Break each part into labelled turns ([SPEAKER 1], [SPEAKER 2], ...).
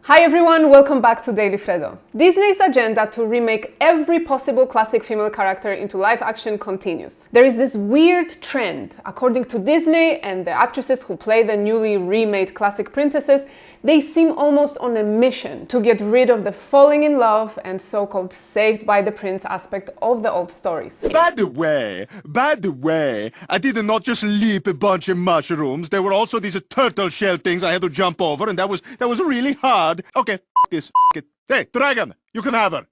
[SPEAKER 1] Hi everyone, welcome back to Daily Freddo. Disney's agenda to remake every possible classic female character into live action continues. There is this weird trend. According to Disney and the actresses who play the newly remade classic princesses, they seem almost on a mission to get rid of the falling in love and so-called saved by the prince aspect of the old stories.
[SPEAKER 2] By the way, I did not just leap a bunch of mushrooms. There were also these turtle shell things I had to jump over, and that was really hard. Okay, this, it. Hey, dragon, you can have her.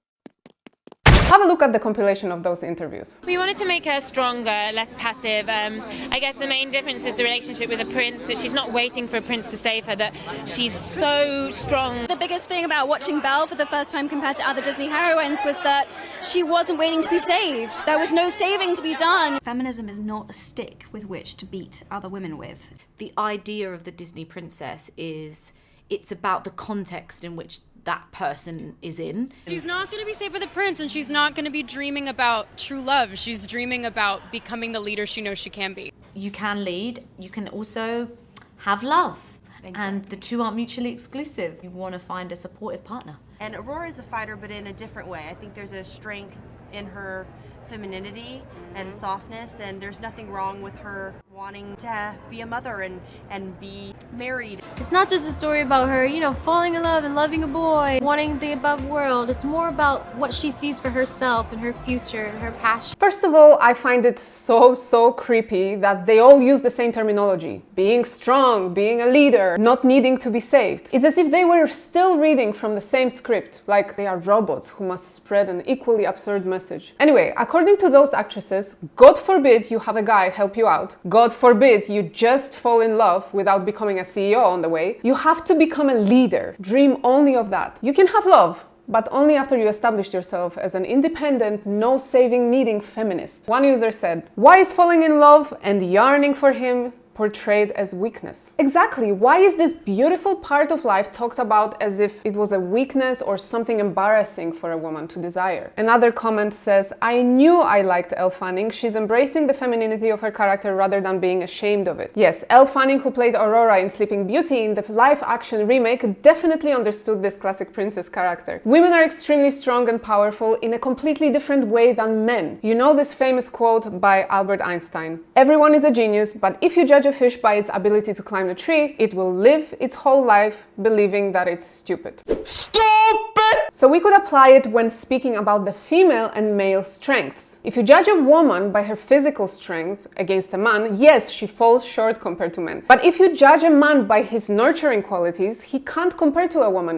[SPEAKER 1] Have a look at the compilation of those interviews.
[SPEAKER 3] We wanted to make her stronger, less passive. I guess the main difference is the relationship with a prince, that she's not waiting for a prince to save her, that she's so strong.
[SPEAKER 4] The biggest thing about watching Belle for the first time compared to other Disney heroines was that she wasn't waiting to be saved. There was no saving to be done.
[SPEAKER 5] Feminism is not a stick with which to beat other women with.
[SPEAKER 6] The idea of the Disney princess is it's about the context in which that person is in.
[SPEAKER 7] She's not going to be saved by the prince, and she's not going to be dreaming about true love. She's dreaming about becoming the leader she knows she can be.
[SPEAKER 6] You can lead, you can also have love. Exactly. And the two aren't mutually exclusive. You want to find a supportive partner.
[SPEAKER 8] And Aurora's a fighter, but in a different way. I think there's a strength in her femininity and softness, and there's nothing wrong with her wanting to be a mother and be married.
[SPEAKER 9] It's not just a story about her, falling in love and loving a boy, wanting the above world. It's more about what she sees for herself and her future and her passion.
[SPEAKER 1] First of all, I find it so creepy that they all use the same terminology. Being strong, being a leader, not needing to be saved. It's as if they were still reading from the same script, like they are robots who must spread an equally absurd message. Anyway, according to those actresses, God forbid you have a guy help you out. God forbid you just fall in love without becoming a CEO on the way. You have to become a leader. Dream only of that. You can have love, but only after you established yourself as an independent, no-saving needing feminist. One user said, "Why is falling in love and yearning for him portrayed as weakness?" Exactly, why is this beautiful part of life talked about as if it was a weakness or something embarrassing for a woman to desire? Another comment says, "I knew I liked Elle Fanning. She's embracing the femininity of her character rather than being ashamed of it." Yes, Elle Fanning, who played Aurora in Sleeping Beauty in the live-action remake, definitely understood this classic princess character. Women are extremely strong and powerful in a completely different way than men. You know this famous quote by Albert Einstein, "Everyone is a genius, but if you judge a fish by its ability to climb a tree, it will live its whole life believing that it's stupid." So we could apply it when speaking about the female and male strengths. If you judge a woman by her physical strength against a man, yes, she falls short compared to men. But if you judge a man by his nurturing qualities, he can't compare to a woman,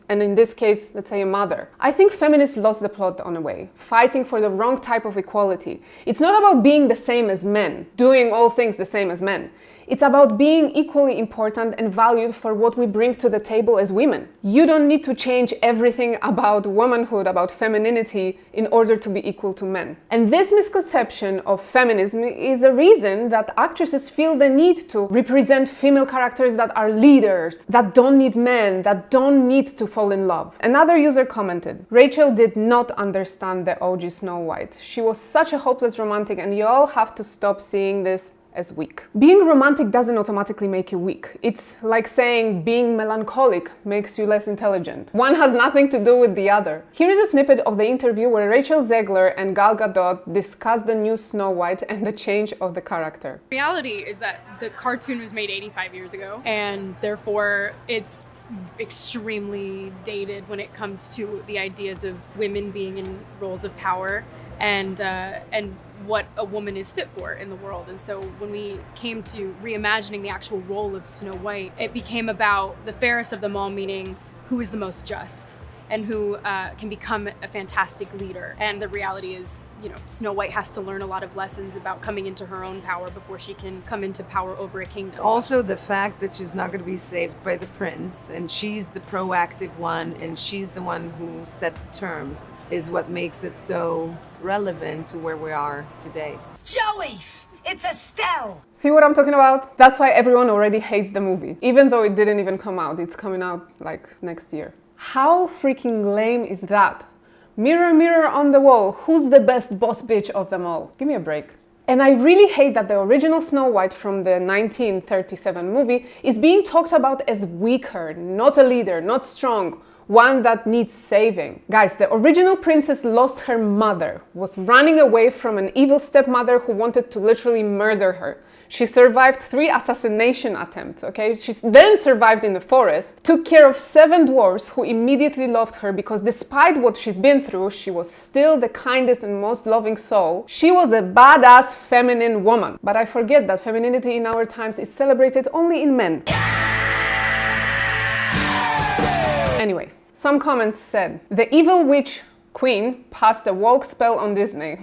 [SPEAKER 1] and in this case, let's say a mother. I think feminists lost the plot on a way, fighting for the wrong type of equality. It's not about being the same as men, doing all things the same as men. It's about being equally important and valued for what we bring to the table as women. You don't need to change everything about womanhood, about femininity, in order to be equal to men. And this misconception of feminism is a reason that actresses feel the need to represent female characters that are leaders, that don't need men, that don't need to fall in love. Another user commented, "Rachel did not understand the OG Snow White. She was such a hopeless romantic, and you all have to stop seeing this as weak." Being romantic doesn't automatically make you weak. It's like saying being melancholic makes you less intelligent. One has nothing to do with the other. Here is a snippet of the interview where Rachel Zegler and Gal Gadot discuss the new Snow White and the change of the character.
[SPEAKER 7] Reality is that the cartoon was made 85 years ago, and therefore it's extremely dated when it comes to the ideas of women being in roles of power and what a woman is fit for in the world. And so when we came to reimagining the actual role of Snow White, it became about the fairest of them all, meaning who is the most just and who can become a fantastic leader. And the reality is, Snow White has to learn a lot of lessons about coming into her own power before she can come into power over a kingdom.
[SPEAKER 10] Also, the fact that she's not going to be saved by the prince, and she's the proactive one, and she's the one who set the terms, is what makes it so relevant to where we are today.
[SPEAKER 11] Joey! It's Estelle!
[SPEAKER 1] See what I'm talking about? That's why everyone already hates the movie. Even though it didn't even come out, it's coming out like next year. How freaking lame is that? Mirror, mirror on the wall, who's the best boss bitch of them all? Give me a break. And I really hate that the original Snow White from the 1937 movie is being talked about as weaker, not a leader, not strong, one that needs saving. Guys, the original princess lost her mother, was running away from an evil stepmother who wanted to literally murder her. She survived 3 assassination attempts, okay? She then survived in the forest, took care of 7 dwarfs who immediately loved her because despite what she's been through, she was still the kindest and most loving soul. She was a badass feminine woman. But I forget that femininity in our times is celebrated only in men. Anyway, some comments said, the evil witch Queen passed a woke spell on Disney.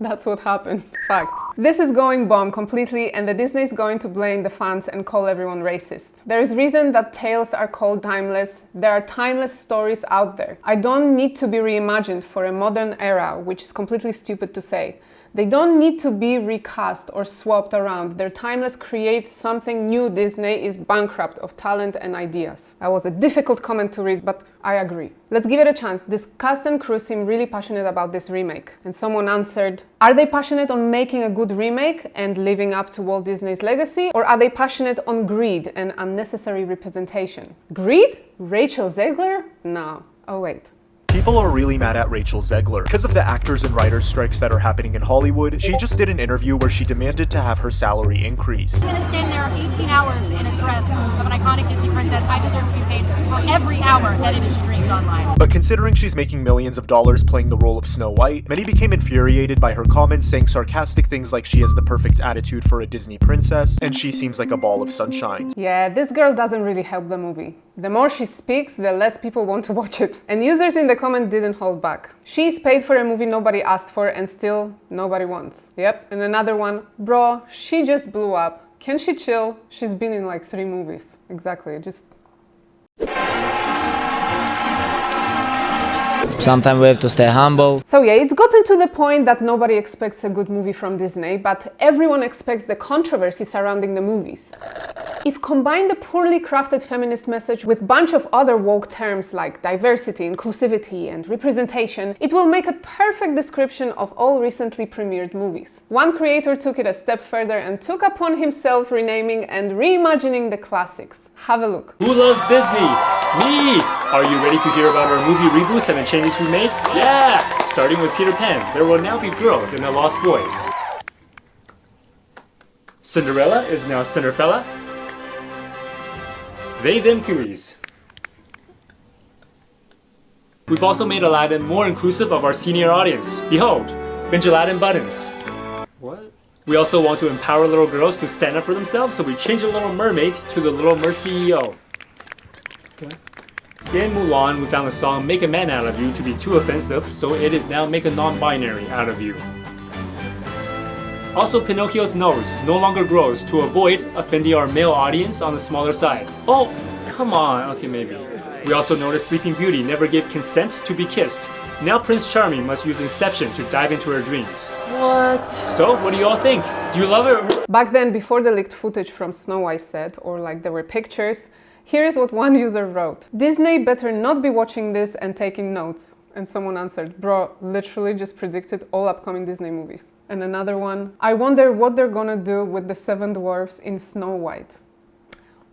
[SPEAKER 1] That's what happened. Fact. This is going bomb completely and the Disney is going to blame the fans and call everyone racist. There is reason that tales are called timeless. There are timeless stories out there. I don't need to be reimagined for a modern era, which is completely stupid to say. They don't need to be recast or swapped around. Their timeless creates something new. Disney is bankrupt of talent and ideas. That was a difficult comment to read, but I agree. Let's give it a chance. This cast and crew seem really passionate about this remake. And someone answered, are they passionate on making a good remake and living up to Walt Disney's legacy? Or are they passionate on greed and unnecessary representation? Greed? Rachel Zegler? No. Oh wait.
[SPEAKER 12] People are really mad at Rachel Zegler because of the actors and writers strikes that are happening in Hollywood. She just did an interview where she demanded to have her salary increase.
[SPEAKER 13] I'm gonna stand there 18 hours in a dress of an iconic Disney princess. I deserve to be paid for every hour that it is streamed online.
[SPEAKER 12] But considering she's making millions of dollars playing the role of Snow White, many became infuriated by her comments saying sarcastic things like she has the perfect attitude for a Disney princess and she seems like a ball of sunshine.
[SPEAKER 1] Yeah, this girl doesn't really help the movie. The more she speaks, the less people want to watch it. And users in the comment didn't hold back. She's paid for a movie nobody asked for and still nobody wants. Yep. And another one, bro, she just blew up. Can she chill? She's been in like 3 movies. Exactly, just...
[SPEAKER 14] Sometimes we have to stay humble.
[SPEAKER 1] So yeah, it's gotten to the point that nobody expects a good movie from Disney, but everyone expects the controversy surrounding the movies. If combined the poorly crafted feminist message with a bunch of other woke terms like diversity, inclusivity, and representation, it will make a perfect description of all recently premiered movies. One creator took it a step further and took upon himself renaming and reimagining the classics. Have a look.
[SPEAKER 15] Who loves Disney? Me! Are you ready to hear about our movie reboots and the changes we made? Yeah! Starting with Peter Pan, there will now be girls and the Lost Boys. Cinderella is now Cinderfella. They them cuties. We've also made Aladdin more inclusive of our senior audience. Behold, binge Aladdin buttons. What? We also want to empower little girls to stand up for themselves, so we changed the Little Mermaid to the Little Merceo. Okay. In Mulan, we found the song Make a Man Out of You to be too offensive, so it is now Make a Non-Binary Out of You. Also, Pinocchio's nose no longer grows to avoid offending our male audience on the smaller side. Oh, come on. Okay, maybe. We also noticed Sleeping Beauty never gave consent to be kissed. Now Prince Charming must use Inception to dive into her dreams. What? So, what do you all think? Do you love it?
[SPEAKER 1] Back then, before the leaked footage from Snow White set, or like there were pictures, here's what one user wrote. Disney better not be watching this and taking notes. And someone answered, bro, literally just predicted all upcoming Disney movies. And another one, I wonder what they're gonna do with the 7 Dwarfs in Snow White.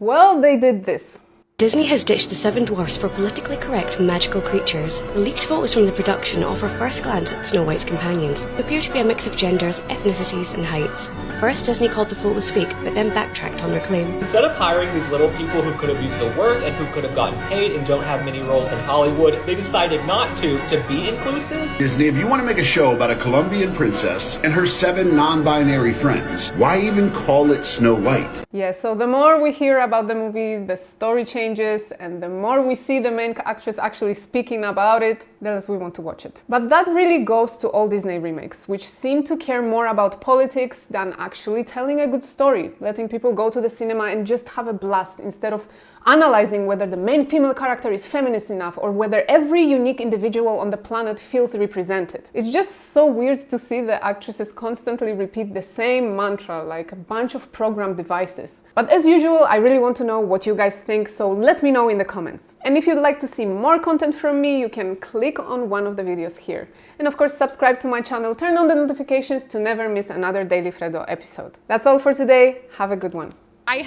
[SPEAKER 1] Well, they did this.
[SPEAKER 16] Disney has ditched the 7 Dwarfs for politically correct magical creatures. The leaked photos from the production offer first glance at Snow White's companions, who appear to be a mix of genders, ethnicities and heights. First, Disney called the photos fake, but then backtracked on their claim.
[SPEAKER 17] Instead of hiring these little people who could have used the work and who could have gotten paid and don't have many roles in Hollywood, they decided not to be inclusive.
[SPEAKER 18] Disney, if you want to make a show about a Colombian princess and her 7 non-binary friends, why even call it Snow White?
[SPEAKER 1] Yeah, so the more we hear about the movie, the story changes, and the more we see the main actress actually speaking about it, the less we want to watch it. But that really goes to all Disney remakes, which seem to care more about politics than actually telling a good story, letting people go to the cinema and just have a blast instead of analyzing whether the main female character is feminist enough or whether every unique individual on the planet feels represented. It's just so weird to see the actresses constantly repeat the same mantra like a bunch of programmed devices. But as usual, I really want to know what you guys think, so let me know in the comments. And if you'd like to see more content from me, you can click on one of the videos here. And of course, subscribe to my channel, turn on the notifications to never miss another Daily Freddo episode. That's all for today. Have a good one.
[SPEAKER 7] I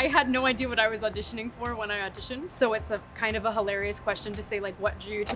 [SPEAKER 7] had no idea what I was auditioning for when I auditioned, so it's a kind of a hilarious question to say, like, what drew you to